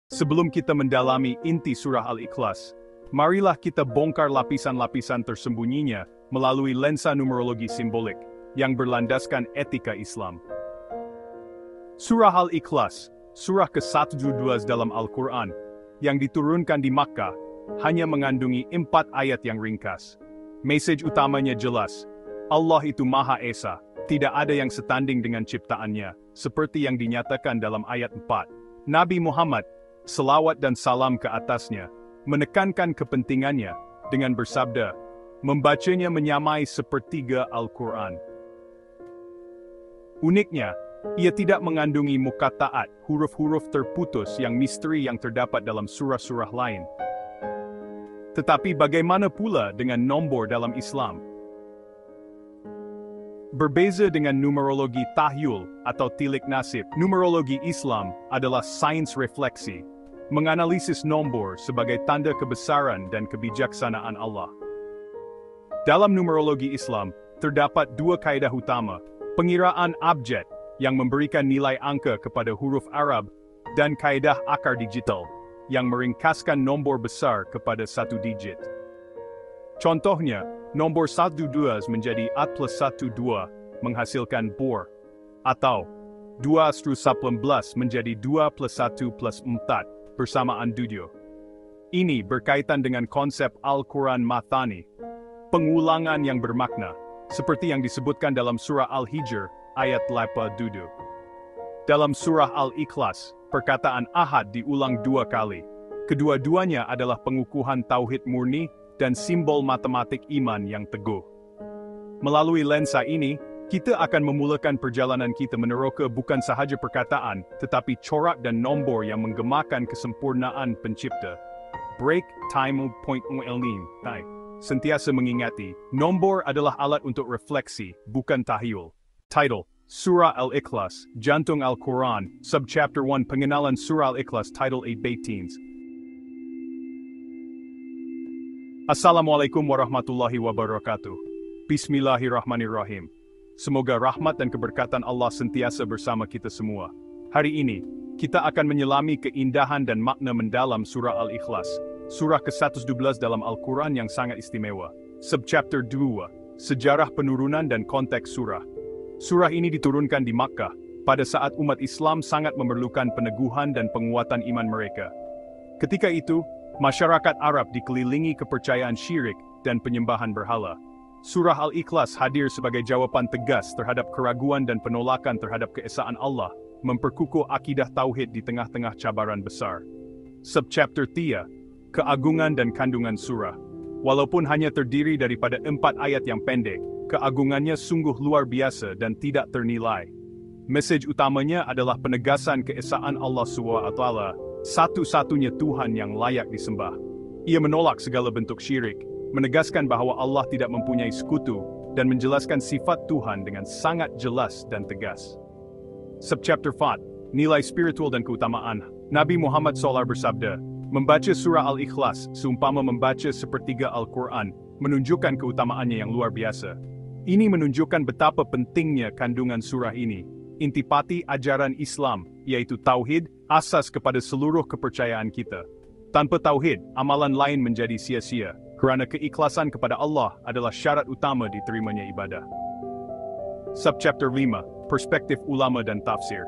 Sebelum kita mendalami inti surah Al-Ikhlas, marilah kita bongkar lapisan-lapisan tersembunyinya melalui lensa numerologi simbolik yang berlandaskan etika Islam. Surah Al-Ikhlas, surah ke-112 dalam Al-Quran, yang diturunkan di Makkah, hanya mengandungi 4 ayat yang ringkas. Mesej utamanya jelas, Allah itu Maha Esa, tidak ada yang setanding dengan ciptaannya, seperti yang dinyatakan dalam ayat 4. Nabi Muhammad, selawat dan salam ke atasnya, menekankan kepentingannya dengan bersabda, membacanya menyamai sepertiga Al-Quran. Uniknya, ia tidak mengandungi muqatta'at, huruf-huruf terputus yang misteri yang terdapat dalam surah-surah lain. Tetapi bagaimana pula dengan nombor dalam Islam? Berbeza dengan numerologi tahyul atau tilik nasib, numerologi Islam adalah sains refleksi, menganalisis nombor sebagai tanda kebesaran dan kebijaksanaan Allah. Dalam numerologi Islam, terdapat 2 kaidah utama, pengiraan abjad yang memberikan nilai angka kepada huruf Arab, dan kaidah akar digital yang meringkaskan nombor besar kepada 1 digit. Contohnya, nombor 12 menjadi A plus 1 2 menghasilkan bor, atau 2/18 menjadi 2 plus 1 plus 4 bersamaan 7. Ini berkaitan dengan konsep Al-Quran Mathani, pengulangan yang bermakna, seperti yang disebutkan dalam surah Al-Hijr ayat 8. Dalam surah Al-Ikhlas, perkataan ahad diulang 2 kali. Kedua-duanya adalah pengukuhan tauhid murni dan simbol matematik iman yang teguh. Melalui lensa ini, kita akan memulakan perjalanan kita meneroka bukan sahaja perkataan, tetapi corak dan nombor yang menggemakan kesempurnaan pencipta. Break time point elnim. Sentiasa mengingati, nombor adalah alat untuk refleksi, bukan tahyul. Title, Surah Al-Ikhlas, Jantung Al-Quran, Subchapter 1 Pengenalan Surah Al-Ikhlas, Title 8-18. Assalamualaikum warahmatullahi wabarakatuh. Bismillahirrahmanirrahim. Semoga rahmat dan keberkatan Allah sentiasa bersama kita semua. Hari ini, kita akan menyelami keindahan dan makna mendalam surah Al-Ikhlas, surah ke-112 dalam Al-Quran yang sangat istimewa. Subchapter 2, Sejarah Penurunan dan Konteks Surah. Surah ini diturunkan di Makkah, pada saat umat Islam sangat memerlukan peneguhan dan penguatan iman mereka. Ketika itu, masyarakat Arab dikelilingi kepercayaan syirik dan penyembahan berhala. Surah Al-Ikhlas hadir sebagai jawaban tegas terhadap keraguan dan penolakan terhadap keesaan Allah, memperkukuh akidah tauhid di tengah-tengah cabaran besar. Subchapter 3, Keagungan dan Kandungan Surah. Walaupun hanya terdiri daripada 4 ayat yang pendek, keagungannya sungguh luar biasa dan tidak ternilai. Mesej utamanya adalah penegasan keesaan Allah SWT, satu-satunya Tuhan yang layak disembah. Ia menolak segala bentuk syirik, menegaskan bahwa Allah tidak mempunyai sekutu, dan menjelaskan sifat Tuhan dengan sangat jelas dan tegas. Subchapter 4, Nilai Spiritual dan Keutamaan. Nabi Muhammad SAW bersabda, membaca surah Al-Ikhlas seumpama membaca sepertiga Al-Quran, menunjukkan keutamaannya yang luar biasa. Ini menunjukkan betapa pentingnya kandungan surah ini. Intipati ajaran Islam, yaitu tauhid, asas kepada seluruh kepercayaan kita. Tanpa tauhid, amalan lain menjadi sia-sia, kerana keikhlasan kepada Allah adalah syarat utama diterimanya ibadah. Subchapter 5, Perspektif Ulama dan Tafsir.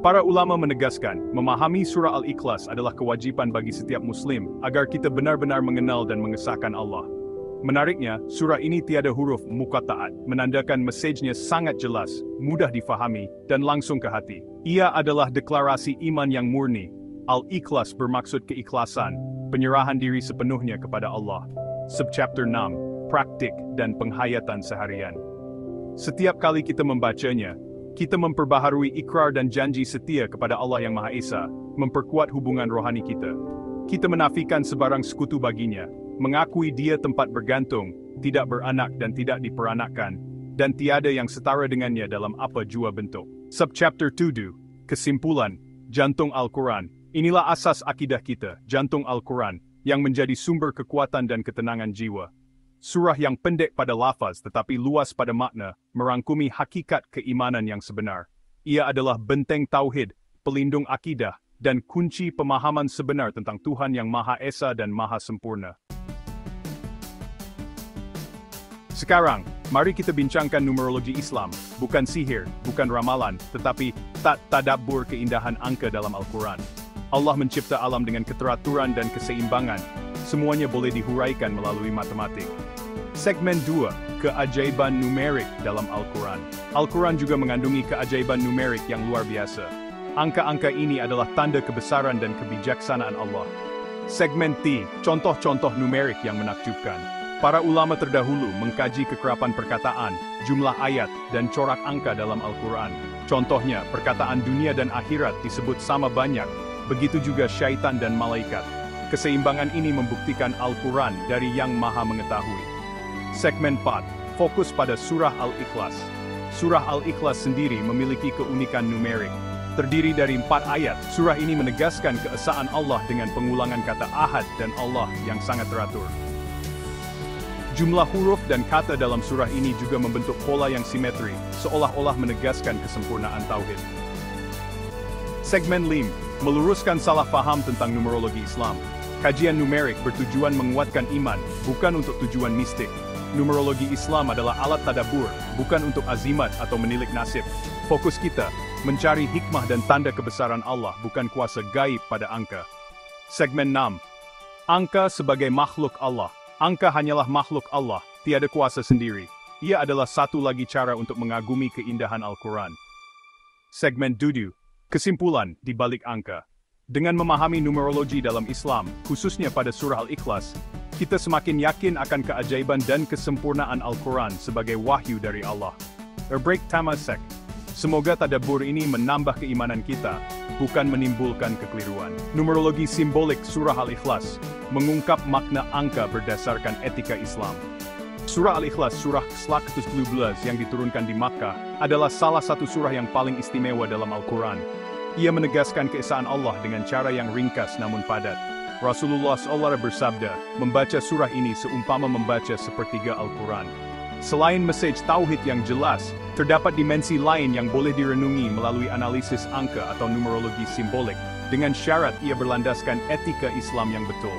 Para ulama menegaskan, memahami surah Al-Ikhlas adalah kewajiban bagi setiap muslim, agar kita benar-benar mengenal dan mengesahkan Allah. Menariknya, surah ini tiada huruf muqatta'at, menandakan mesejnya sangat jelas, mudah difahami, dan langsung ke hati. Ia adalah deklarasi iman yang murni. Al-Ikhlas bermaksud keikhlasan, penyerahan diri sepenuhnya kepada Allah. Subchapter 6, Praktik dan Penghayatan Seharian. Setiap kali kita membacanya, kita memperbaharui ikrar dan janji setia kepada Allah yang Maha Esa, memperkuat hubungan rohani kita. Kita menafikan sebarang sekutu baginya, mengakui dia tempat bergantung, tidak beranak dan tidak diperanakkan, dan tiada yang setara dengannya dalam apa jua bentuk. Subchapter 7, Kesimpulan, Jantung Al-Quran. Inilah asas akidah kita, jantung Al-Quran, yang menjadi sumber kekuatan dan ketenangan jiwa. Surah yang pendek pada lafaz tetapi luas pada makna, merangkumi hakikat keimanan yang sebenar. Ia adalah benteng tauhid, pelindung akidah, dan kunci pemahaman sebenar tentang Tuhan yang Maha Esa dan Maha Sempurna. Sekarang, mari kita bincangkan numerologi Islam, bukan sihir, bukan ramalan, tetapi tadabbur keindahan angka dalam Al-Quran. Allah mencipta alam dengan keteraturan dan keseimbangan, semuanya boleh dihuraikan melalui matematik. Segmen 2, keajaiban numerik dalam Al-Quran. Al-Quran juga mengandungi keajaiban numerik yang luar biasa. Angka-angka ini adalah tanda kebesaran dan kebijaksanaan Allah. Segmen 3, contoh-contoh numerik yang menakjubkan. Para ulama terdahulu mengkaji kekerapan perkataan, jumlah ayat, dan corak angka dalam Al-Quran. Contohnya, perkataan dunia dan akhirat disebut sama banyak, begitu juga syaitan dan malaikat. Keseimbangan ini membuktikan Al-Quran dari Yang Maha Mengetahui. Segmen 4, fokus pada Surah Al-Ikhlas. Surah Al-Ikhlas sendiri memiliki keunikan numerik. Terdiri dari 4 ayat, surah ini menegaskan keesaan Allah dengan pengulangan kata Ahad dan Allah yang sangat teratur. Jumlah huruf dan kata dalam surah ini juga membentuk pola yang simetri, seolah-olah menegaskan kesempurnaan tauhid. Segmen 5, meluruskan salah paham tentang numerologi Islam. Kajian numerik bertujuan menguatkan iman, bukan untuk tujuan mistik. Numerologi Islam adalah alat tadabbur, bukan untuk azimat atau menilik nasib. Fokus kita, mencari hikmah dan tanda kebesaran Allah, bukan kuasa gaib pada angka. Segmen 6, angka sebagai makhluk Allah. Angka hanyalah makhluk Allah, tiada kuasa sendiri. Ia adalah satu lagi cara untuk mengagumi keindahan Al-Quran. Segmen 7, kesimpulan di balik angka. Dengan memahami numerologi dalam Islam, khususnya pada surah Al-Ikhlas, kita semakin yakin akan keajaiban dan kesempurnaan Al-Quran sebagai wahyu dari Allah. Break Tamasek. Semoga tadabbur ini menambah keimanan kita, bukan menimbulkan kekeliruan. Numerologi simbolik surah Al-Ikhlas mengungkap makna angka berdasarkan etika Islam. Surah Al-Ikhlas, surah ke-12 yang diturunkan di Makkah, adalah salah satu surah yang paling istimewa dalam Al-Quran. Ia menegaskan keesaan Allah dengan cara yang ringkas namun padat. Rasulullah SAW bersabda, membaca surah ini seumpama membaca sepertiga Al-Quran. Selain mesej tauhid yang jelas, terdapat dimensi lain yang boleh direnungi melalui analisis angka atau numerologi simbolik, dengan syarat ia berlandaskan etika Islam yang betul.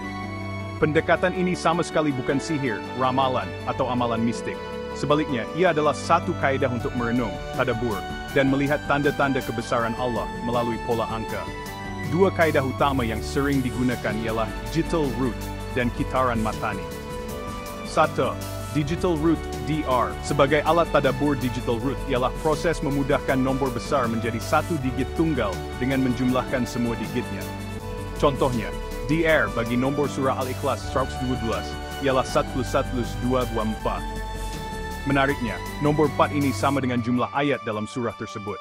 Pendekatan ini sama sekali bukan sihir, ramalan, atau amalan mistik. Sebaliknya, ia adalah satu kaidah untuk merenung, tadabbur, dan melihat tanda-tanda kebesaran Allah melalui pola angka. Dua kaidah utama yang sering digunakan ialah digital root dan kitaran matani. 1. Digital root (DR) sebagai alat tadabbur. Digital root ialah proses memudahkan nombor besar menjadi satu digit tunggal dengan menjumlahkan semua digitnya. Contohnya, DR bagi nombor surah Al-Ikhlas 112 ialah 1 plus 1 plus 2 2 4. Menariknya, nombor 4 ini sama dengan jumlah ayat dalam surah tersebut.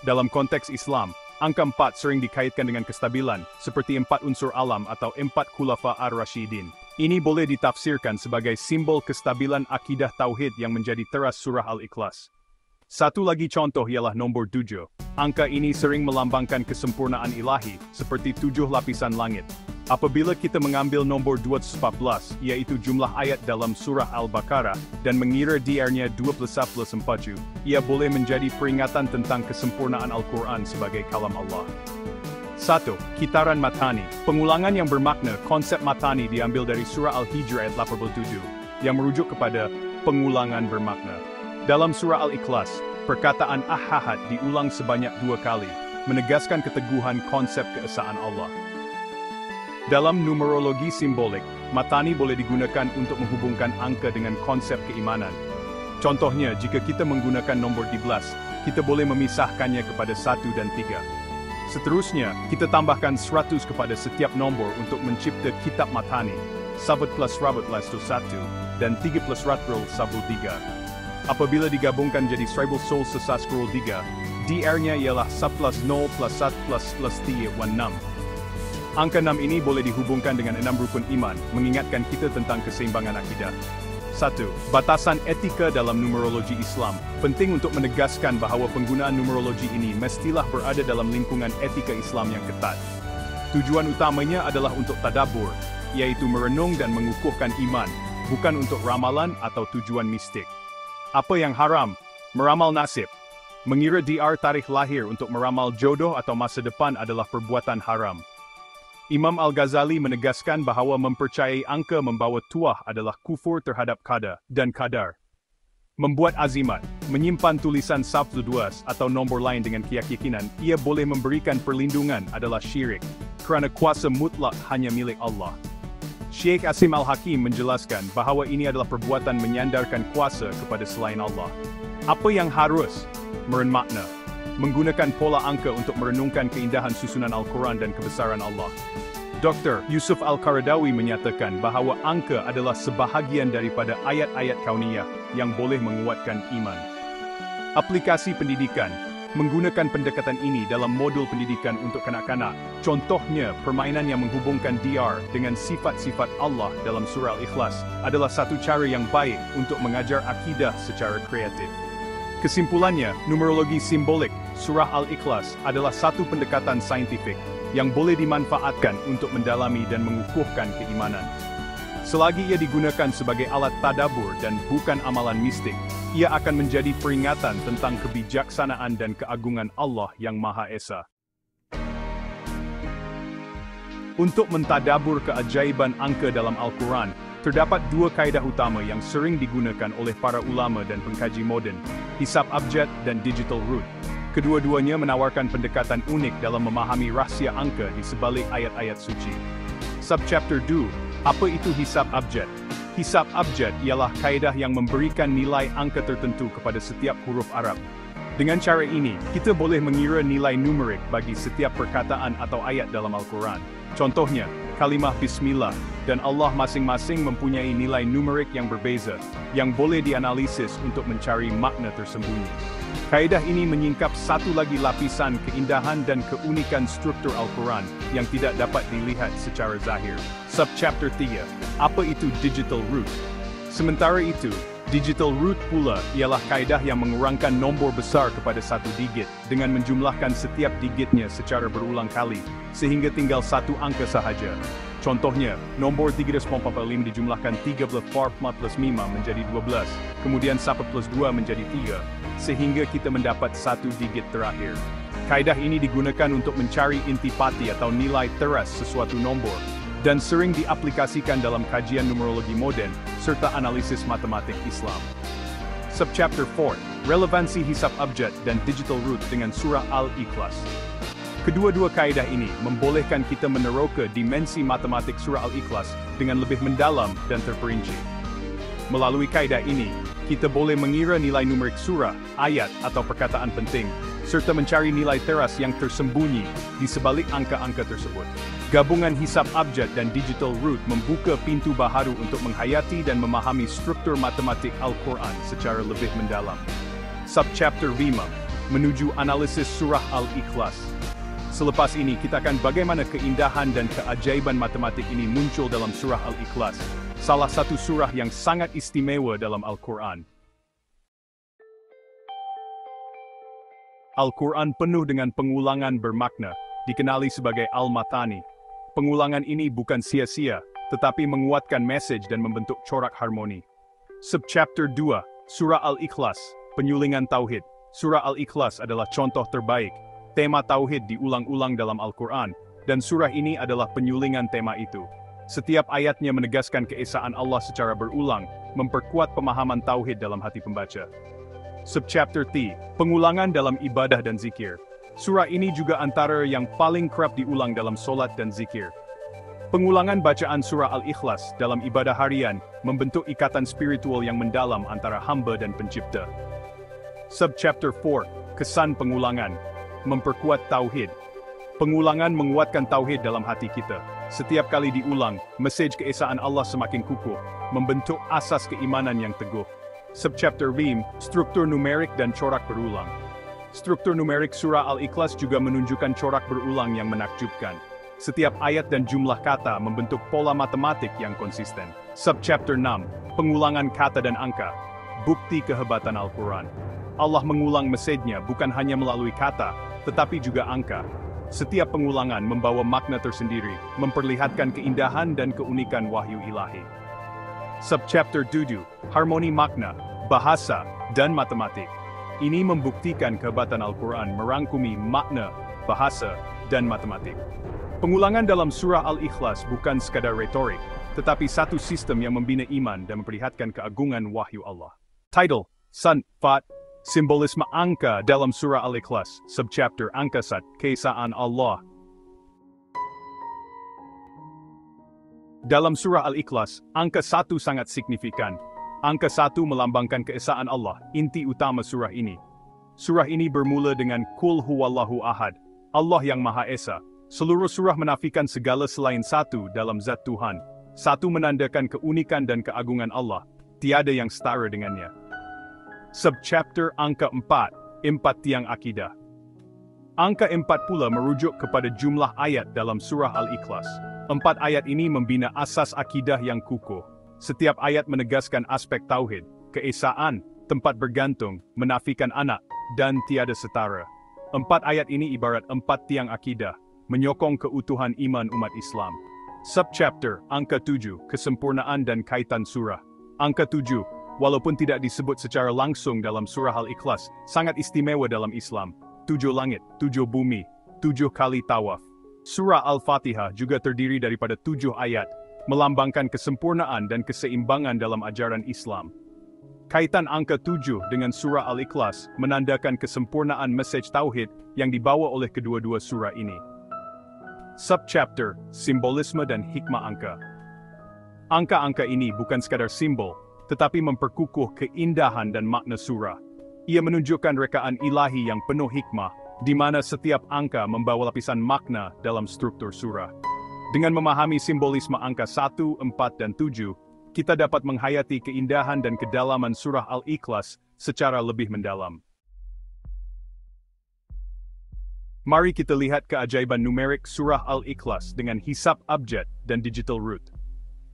Dalam konteks Islam, angka 4 sering dikaitkan dengan kestabilan, seperti 4 unsur alam atau 4 khulafa ar-Rasyidin. Ini boleh ditafsirkan sebagai simbol kestabilan akidah tauhid yang menjadi teras surah Al-Ikhlas. Satu lagi contoh ialah nombor 7. Angka ini sering melambangkan kesempurnaan ilahi, seperti 7 lapisan langit. Apabila kita mengambil nombor 214, yaitu jumlah ayat dalam surah Al-Baqarah, dan mengira DR-nya 2 plus 1 plus 4, ia boleh menjadi peringatan tentang kesempurnaan Al-Quran sebagai kalam Allah. 1. Kitaran matani. Pengulangan yang bermakna. Konsep matani diambil dari surah Al-Hijr ayat 87, yang merujuk kepada pengulangan bermakna. Dalam surah Al-Ikhlas, perkataan Ahad diulang sebanyak 2 kali, menegaskan keteguhan konsep keesaan Allah. Dalam numerologi simbolik, matani boleh digunakan untuk menghubungkan angka dengan konsep keimanan. Contohnya, jika kita menggunakan nomor 12, kita boleh memisahkannya kepada 1 dan 3. Seterusnya, kita tambahkan 100 kepada setiap nombor untuk mencipta kitab matani. 1 plus rabut lastu 1, dan 3 plus ratrul sabul 3. Apabila digabungkan jadi 1000 sol sesa scroll 3, DR-nya ialah 1 plus 0 plus 1 plus 3 6. Angka 6 ini boleh dihubungkan dengan 6 rukun iman, mengingatkan kita tentang keseimbangan akidah. 1. Batasan etika dalam numerologi Islam. Penting untuk menegaskan bahawa penggunaan numerologi ini mestilah berada dalam lingkungan etika Islam yang ketat. Tujuan utamanya adalah untuk tadabbur, yaitu merenung dan mengukuhkan iman, bukan untuk ramalan atau tujuan mistik. Apa yang haram? Meramal nasib. Mengira DR tarikh lahir untuk meramal jodoh atau masa depan adalah perbuatan haram. Imam Al-Ghazali menegaskan bahawa mempercayai angka membawa tuah adalah kufur terhadap qada dan qadar. Membuat azimat, menyimpan tulisan sabtu duas atau nombor lain dengan keyakinan ia boleh memberikan perlindungan adalah syirik, kerana kuasa mutlak hanya milik Allah. Syekh Asim Al-Hakim menjelaskan bahawa ini adalah perbuatan menyandarkan kuasa kepada selain Allah. Apa yang harus? Merenmakna. Menggunakan pola angka untuk merenungkan keindahan susunan Al-Quran dan kebesaran Allah. Dr. Yusuf Al-Qaradawi menyatakan bahawa angka adalah sebahagian daripada ayat-ayat kauniyah yang boleh menguatkan iman. Aplikasi pendidikan. Menggunakan pendekatan ini dalam modul pendidikan untuk kanak-kanak. Contohnya, permainan yang menghubungkan DR dengan sifat-sifat Allah dalam surah Al-Ikhlas adalah satu cara yang baik untuk mengajar akidah secara kreatif. Kesimpulannya, numerologi simbolik surah Al-Ikhlas adalah satu pendekatan saintifik yang boleh dimanfaatkan untuk mendalami dan mengukuhkan keimanan. Selagi ia digunakan sebagai alat tadabbur dan bukan amalan mistik, ia akan menjadi peringatan tentang kebijaksanaan dan keagungan Allah yang Maha Esa. Untuk mentadabbur keajaiban angka dalam Al-Quran, terdapat dua kaedah utama yang sering digunakan oleh para ulama dan pengkaji moden, hisab abjad dan digital root. Kedua-duanya menawarkan pendekatan unik dalam memahami rahsia angka di sebalik ayat-ayat suci. Subchapter 2, apa itu hisab abjad? Hisab abjad ialah kaedah yang memberikan nilai angka tertentu kepada setiap huruf Arab. Dengan cara ini, kita boleh mengira nilai numerik bagi setiap perkataan atau ayat dalam Al-Quran. Contohnya, kalimah Bismillah dan Allah masing-masing mempunyai nilai numerik yang berbeza, yang boleh dianalisis untuk mencari makna tersembunyi. Kaedah ini menyingkap satu lagi lapisan keindahan dan keunikan struktur Al-Quran yang tidak dapat dilihat secara zahir. Subchapter 3, apa itu digital root? Sementara itu, digital root pula ialah kaedah yang mengurangkan nombor besar kepada satu digit dengan menjumlahkan setiap digitnya secara berulang kali, sehingga tinggal satu angka sahaja. Contohnya, nombor 345 dijumlahkan 3 plus 5 menjadi 12, kemudian 1 plus 2 menjadi 3, sehingga kita mendapat satu digit terakhir. Kaedah ini digunakan untuk mencari intipati atau nilai teras sesuatu nombor, dan sering diaplikasikan dalam kajian numerologi moden, serta analisis matematik Islam. Subchapter 4, relevansi hisab abjad dan digital root dengan surah Al-Ikhlas. Kedua-dua kaedah ini membolehkan kita meneroka dimensi matematik surah Al-Ikhlas dengan lebih mendalam dan terperinci. Melalui kaedah ini, kita boleh mengira nilai numerik surah, ayat, atau perkataan penting, serta mencari nilai teras yang tersembunyi di sebalik angka-angka tersebut. Gabungan hisab abjad dan digital root membuka pintu baharu untuk menghayati dan memahami struktur matematik Al-Quran secara lebih mendalam. Subchapter 5, menuju analisis surah Al-Ikhlas. Selepas ini kita akan bagaimana keindahan dan keajaiban matematik ini muncul dalam surah Al-Ikhlas, salah satu surah yang sangat istimewa dalam Al-Quran. Al-Quran penuh dengan pengulangan bermakna, dikenali sebagai Al-Matani. Pengulangan ini bukan sia-sia, tetapi menguatkan mesej dan membentuk corak harmoni. Subchapter 2, surah Al-Ikhlas, penyulingan tauhid. Surah Al-Ikhlas adalah contoh terbaik. Tema tauhid diulang-ulang dalam Al-Quran, dan surah ini adalah penyulingan tema itu. Setiap ayatnya menegaskan keesaan Allah secara berulang, memperkuat pemahaman tauhid dalam hati pembaca. Subchapter 3, pengulangan dalam ibadah dan zikir. Surah ini juga antara yang paling kerap diulang dalam solat dan zikir. Pengulangan bacaan surah Al-Ikhlas dalam ibadah harian membentuk ikatan spiritual yang mendalam antara hamba dan pencipta. Subchapter 4, kesan pengulangan. Memperkuat tauhid. Pengulangan menguatkan tauhid dalam hati kita. Setiap kali diulang, mesej keesaan Allah semakin kukuh, membentuk asas keimanan yang teguh. Subchapter 5, struktur numerik dan corak berulang. Struktur numerik surah Al-Ikhlas juga menunjukkan corak berulang yang menakjubkan. Setiap ayat dan jumlah kata membentuk pola matematik yang konsisten. Subchapter 6, pengulangan kata dan angka. Bukti kehebatan Al-Quran. Allah mengulang mesejnya bukan hanya melalui kata, tetapi juga angka. Setiap pengulangan membawa makna tersendiri, memperlihatkan keindahan dan keunikan wahyu ilahi. Subchapter 7, harmoni makna, bahasa, dan matematik. Ini membuktikan kehebatan Al-Quran merangkumi makna, bahasa, dan matematik. Pengulangan dalam surah Al-Ikhlas bukan sekadar retorik, tetapi satu sistem yang membina iman dan memperlihatkan keagungan wahyu Allah. Title: Sun, Fat, Simbolisme Angka dalam surah Al-Ikhlas, Subchapter Angka 1, Keesaan Allah. Dalam surah Al-Ikhlas, angka 1 sangat signifikan. Angka 1 melambangkan keesaan Allah, inti utama surah ini. Surah ini bermula dengan Qul huwallahu ahad, Allah yang Maha Esa. Seluruh surah menafikan segala selain satu dalam zat Tuhan. Satu menandakan keunikan dan keagungan Allah, tiada yang setara dengannya. Subchapter Angka 4, 4 Tiang Akidah. Angka 4 pula merujuk kepada jumlah ayat dalam surah Al-Ikhlas. 4 ayat ini membina asas akidah yang kukuh. Setiap ayat menegaskan aspek tauhid, keesaan, tempat bergantung, menafikan anak, dan tiada setara. 4 ayat ini ibarat 4 tiang akidah, menyokong keutuhan iman umat Islam. Subchapter Angka 7, Kesempurnaan dan Kaitan Surah. Angka 7, walaupun tidak disebut secara langsung dalam surah Al-Ikhlas, sangat istimewa dalam Islam. 7 langit, 7 bumi, 7 kali tawaf. Surah Al-Fatihah juga terdiri daripada 7 ayat, melambangkan kesempurnaan dan keseimbangan dalam ajaran Islam. Kaitan angka 7 dengan surah Al-Ikhlas menandakan kesempurnaan mesej tauhid yang dibawa oleh kedua-dua surah ini. Subchapter Simbolisme dan Hikmah Angka. Angka-angka ini bukan sekadar simbol, tetapi memperkukuh keindahan dan makna surah. Ia menunjukkan rekaan ilahi yang penuh hikmah, di mana setiap angka membawa lapisan makna dalam struktur surah. Dengan memahami simbolisme angka 1, 4, dan 7, kita dapat menghayati keindahan dan kedalaman surah Al-Ikhlas secara lebih mendalam. Mari kita lihat keajaiban numerik surah Al-Ikhlas dengan hisab abjad dan digital root.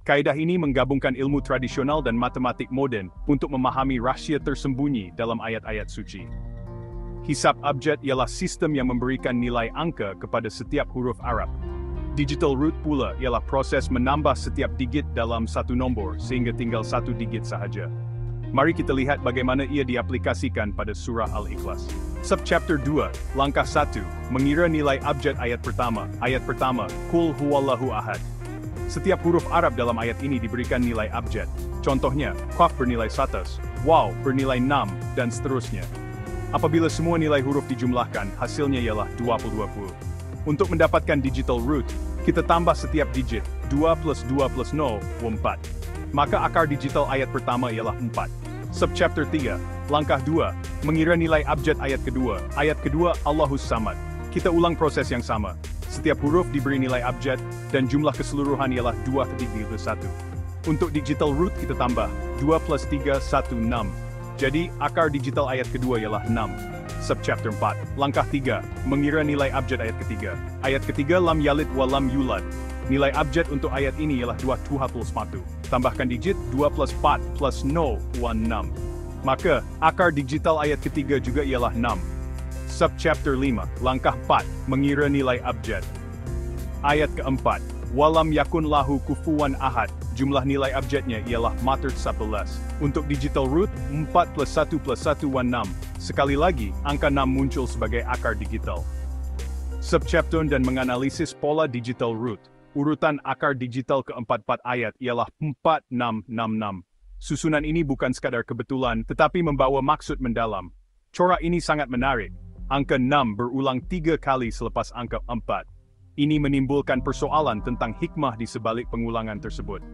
Kaidah ini menggabungkan ilmu tradisional dan matematik modern untuk memahami rahsia tersembunyi dalam ayat-ayat suci. Hisab abjad ialah sistem yang memberikan nilai angka kepada setiap huruf Arab. Digital root pula ialah proses menambah setiap digit dalam satu nombor sehingga tinggal satu digit sahaja. Mari kita lihat bagaimana ia diaplikasikan pada surah Al-Ikhlas. Subchapter 2, Langkah 1, Mengira nilai abjad ayat pertama. Ayat pertama, Qul huwallahu ahad. Setiap huruf Arab dalam ayat ini diberikan nilai abjad. Contohnya, Qaf bernilai 100, Waw bernilai 6, dan seterusnya. Apabila semua nilai huruf dijumlahkan, hasilnya ialah 220. Untuk mendapatkan digital root, kita tambah setiap digit, 2 plus 2 plus 0, 4. Maka akar digital ayat pertama ialah 4. Subchapter 3, Langkah 2, Mengira nilai abjad ayat kedua. Ayat kedua, Allahus Samad. Kita ulang proses yang sama. Setiap huruf diberi nilai abjad, dan jumlah keseluruhan ialah 2/1. Untuk digital root kita tambah, 2 plus 3, 1, 6. Jadi, akar digital ayat kedua ialah 6. Subchapter 4, Langkah 3, Mengira nilai abjad ayat ketiga. Ayat ketiga lam yalid wa lam yulad. Nilai abjad untuk ayat ini ialah 221. Tambahkan digit, 2 plus 4 plus 0, 6. Maka, akar digital ayat ketiga juga ialah 6. Subchapter 5, Langkah 4, Mengira nilai abjad. Ayat keempat, Walam yakun lahu kufuwan ahad. Jumlah nilai abjadnya ialah 11. Untuk digital root, 4 plus 1 plus 1, 6. Sekali lagi, angka 6 muncul sebagai akar digital. Subchapter dan menganalisis pola digital root. Urutan akar digital keempat ayat ialah 4666. Susunan ini bukan sekadar kebetulan, tetapi membawa maksud mendalam. Corak ini sangat menarik. Angka 6 berulang 3 kali selepas angka 4. Ini menimbulkan persoalan tentang hikmah di sebalik pengulangan tersebut.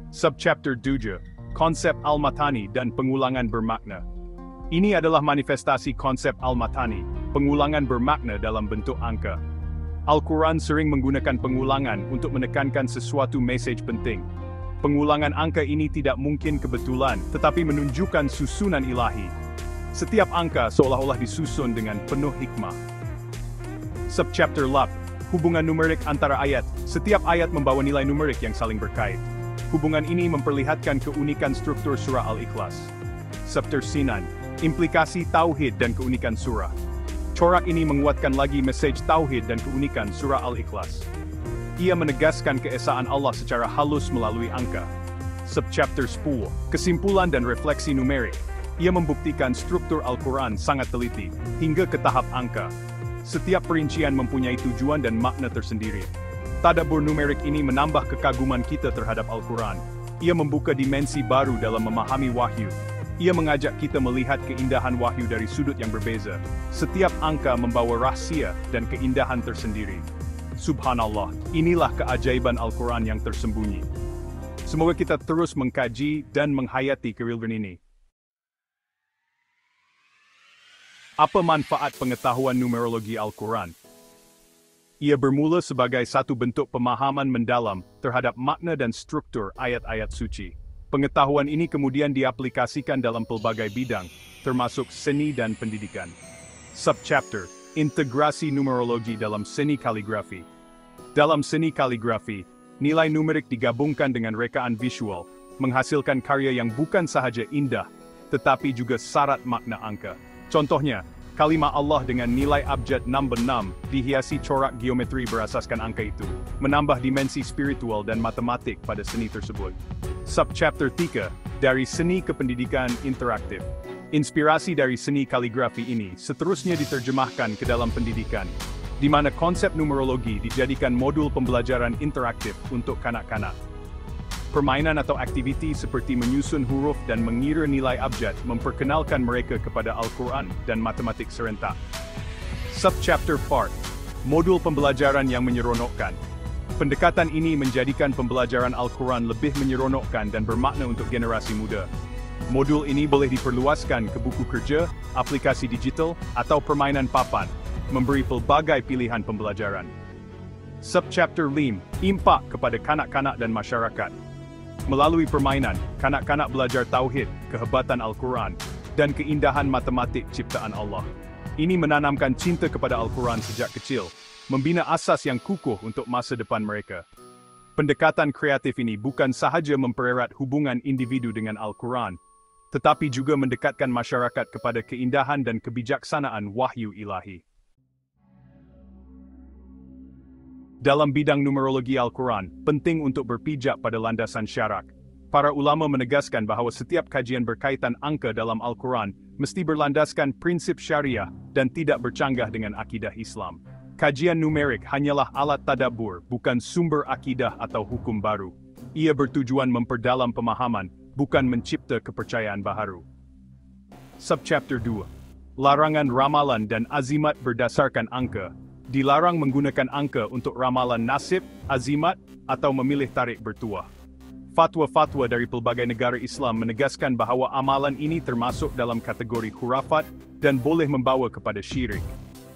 Subchapter 7, Konsep Al-Matani dan Pengulangan Bermakna. Ini adalah manifestasi konsep Al-Matani, pengulangan bermakna dalam bentuk angka. Al-Quran sering menggunakan pengulangan untuk menekankan sesuatu mesej penting. Pengulangan angka ini tidak mungkin kebetulan, tetapi menunjukkan susunan ilahi. Setiap angka seolah-olah disusun dengan penuh hikmah. Subchapter 8, Hubungan numerik antara ayat. Setiap ayat membawa nilai numerik yang saling berkait. Hubungan ini memperlihatkan keunikan struktur surah Al-Ikhlas. Subchapter 9, Implikasi Tauhid dan Keunikan Surah. Corak ini menguatkan lagi mesej Tauhid dan keunikan surah Al-Ikhlas. Ia menegaskan keesaan Allah secara halus melalui angka. Subchapter 10, Kesimpulan dan Refleksi Numerik. Ia membuktikan struktur Al-Quran sangat teliti, hingga ke tahap angka. Setiap perincian mempunyai tujuan dan makna tersendiri. Tadabbur numerik ini menambah kekaguman kita terhadap Al-Quran. Ia membuka dimensi baru dalam memahami wahyu. Ia mengajak kita melihat keindahan wahyu dari sudut yang berbeza. Setiap angka membawa rahsia dan keindahan tersendiri. Subhanallah, inilah keajaiban Al-Quran yang tersembunyi. Semoga kita terus mengkaji dan menghayati kerilmuan ini. Apa manfaat pengetahuan numerologi Al-Quran? Ia bermula sebagai satu bentuk pemahaman mendalam terhadap makna dan struktur ayat-ayat suci. Pengetahuan ini kemudian diaplikasikan dalam pelbagai bidang, termasuk seni dan pendidikan. Subchapter: Integrasi numerologi dalam seni kaligrafi. Dalam seni kaligrafi, nilai numerik digabungkan dengan rekaan visual, menghasilkan karya yang bukan sahaja indah, tetapi juga syarat makna angka. Contohnya, kalimat Allah dengan nilai abjad number 6 dihiasi corak geometri berasaskan angka itu, menambah dimensi spiritual dan matematik pada seni tersebut. Subchapter 3, dari seni ke pendidikan interaktif. Inspirasi dari seni kaligrafi ini seterusnya diterjemahkan ke dalam pendidikan, di mana konsep numerologi dijadikan modul pembelajaran interaktif untuk kanak-kanak. Permainan atau aktiviti seperti menyusun huruf dan mengira nilai abjad memperkenalkan mereka kepada Al-Quran dan matematik serentak. Subchapter 4, modul pembelajaran yang menyeronokkan. Pendekatan ini menjadikan pembelajaran Al-Quran lebih menyeronokkan dan bermakna untuk generasi muda. Modul ini boleh diperluaskan ke buku kerja, aplikasi digital, atau permainan papan, memberi pelbagai pilihan pembelajaran. Subchapter 5, impak kepada kanak-kanak dan masyarakat. Melalui permainan, kanak-kanak belajar tauhid, kehebatan Al-Quran, dan keindahan matematik ciptaan Allah. Ini menanamkan cinta kepada Al-Quran sejak kecil, membina asas yang kukuh untuk masa depan mereka. Pendekatan kreatif ini bukan sahaja mempererat hubungan individu dengan Al-Quran, tetapi juga mendekatkan masyarakat kepada keindahan dan kebijaksanaan wahyu ilahi. Dalam bidang numerologi Al-Quran, penting untuk berpijak pada landasan syarak. Para ulama menegaskan bahawa setiap kajian berkaitan angka dalam Al-Quran mesti berlandaskan prinsip syariah dan tidak bercanggah dengan akidah Islam. Kajian numerik hanyalah alat tadabbur, bukan sumber akidah atau hukum baru. Ia bertujuan memperdalam pemahaman, bukan mencipta kepercayaan baharu. Subchapter 2, larangan ramalan dan azimat berdasarkan angka. Dilarang menggunakan angka untuk ramalan nasib, azimat, atau memilih tarik bertuah. Fatwa-fatwa dari pelbagai negara Islam menegaskan bahawa amalan ini termasuk dalam kategori khurafat dan boleh membawa kepada syirik.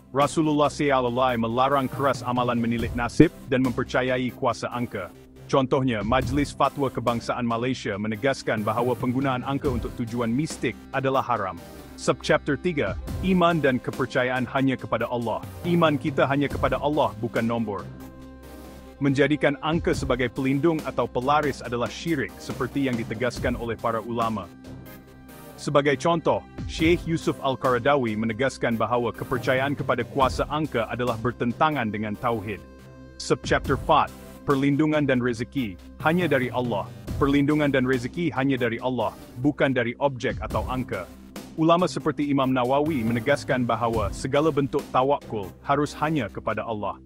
Rasulullah SAW melarang keras amalan menilik nasib dan mempercayai kuasa angka. Contohnya, Majlis Fatwa Kebangsaan Malaysia menegaskan bahawa penggunaan angka untuk tujuan mistik adalah haram. Subchapter 3, iman dan kepercayaan hanya kepada Allah. Iman kita hanya kepada Allah, bukan nombor. Menjadikan angka sebagai pelindung atau pelaris adalah syirik, seperti yang ditegaskan oleh para ulama. Sebagai contoh, Syekh Yusuf Al-Qaradawi menegaskan bahawa kepercayaan kepada kuasa angka adalah bertentangan dengan tauhid. Subchapter 4, perlindungan dan rezeki hanya dari Allah. Perlindungan dan rezeki hanya dari Allah, bukan dari objek atau angka. Ulama seperti Imam Nawawi menegaskan bahawa segala bentuk tawakul harus hanya kepada Allah.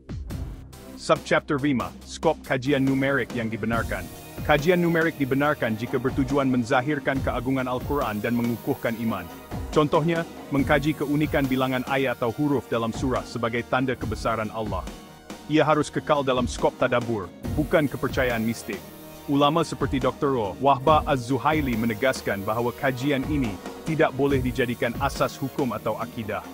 Subchapter 5, skop kajian numerik yang dibenarkan. Kajian numerik dibenarkan jika bertujuan menzahirkan keagungan Al-Quran dan mengukuhkan iman. Contohnya, mengkaji keunikan bilangan ayat atau huruf dalam surah sebagai tanda kebesaran Allah. Ia harus kekal dalam skop tadabbur, bukan kepercayaan mistik. Ulama seperti Dr. Wahbah Az-Zuhaili menegaskan bahawa kajian ini tidak boleh dijadikan asas hukum atau akidah.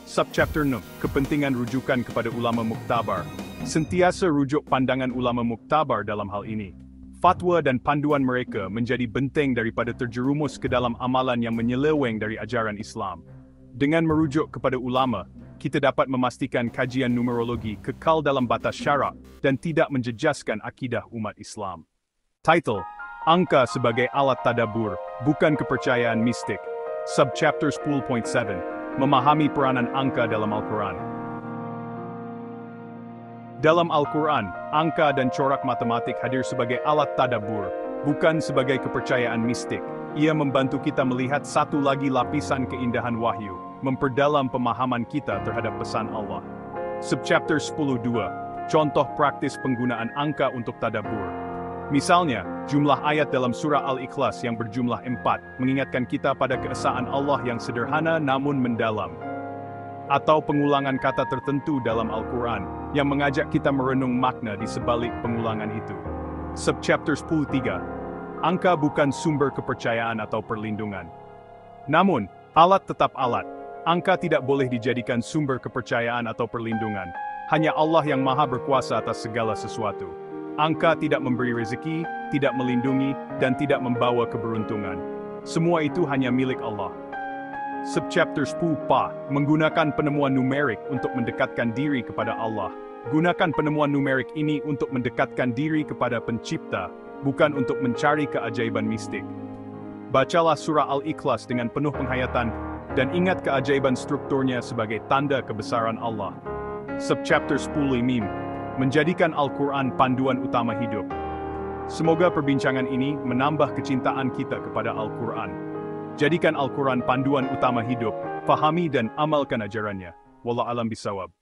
Subchapter 6, kepentingan rujukan kepada ulama muktabar. Sentiasa rujuk pandangan ulama muktabar dalam hal ini. Fatwa dan panduan mereka menjadi benteng daripada terjerumus ke dalam amalan yang menyeleweng dari ajaran Islam. Dengan merujuk kepada ulama, kita dapat memastikan kajian numerologi kekal dalam batas syarak dan tidak menjejaskan akidah umat Islam. Title: Angka sebagai alat tadabbur, bukan kepercayaan mistik. Subchapter 10.7, memahami peranan angka dalam Al-Quran. Dalam Al-Quran, angka dan corak matematik hadir sebagai alat tadabbur, bukan sebagai kepercayaan mistik. Ia membantu kita melihat satu lagi lapisan keindahan wahyu, memperdalam pemahaman kita terhadap pesan Allah. Subchapter 10.2. Contoh praktis penggunaan angka untuk tadabbur. Misalnya, jumlah ayat dalam surah Al-Ikhlas yang berjumlah 4 mengingatkan kita pada keesaan Allah yang sederhana namun mendalam. Atau pengulangan kata tertentu dalam Al-Quran yang mengajak kita merenung makna di sebalik pengulangan itu. Subchapter 10.3. Angka bukan sumber kepercayaan atau perlindungan. Namun, alat tetap alat. Angka tidak boleh dijadikan sumber kepercayaan atau perlindungan. Hanya Allah yang maha berkuasa atas segala sesuatu. Angka tidak memberi rezeki, tidak melindungi, dan tidak membawa keberuntungan. Semua itu hanya milik Allah. Subchapter 10.4. Menggunakan penemuan numerik untuk mendekatkan diri kepada Allah. Gunakan penemuan numerik ini untuk mendekatkan diri kepada Pencipta, bukan untuk mencari keajaiban mistik. Bacalah surah Al-Ikhlas dengan penuh penghayatan, dan ingat keajaiban strukturnya sebagai tanda kebesaran Allah. Subchapter 10.5. Menjadikan Al-Quran panduan utama hidup. Semoga perbincangan ini menambah kecintaan kita kepada Al-Quran. Jadikan Al-Quran panduan utama hidup, fahami dan amalkan ajarannya. Wallahu a'lam bishawab.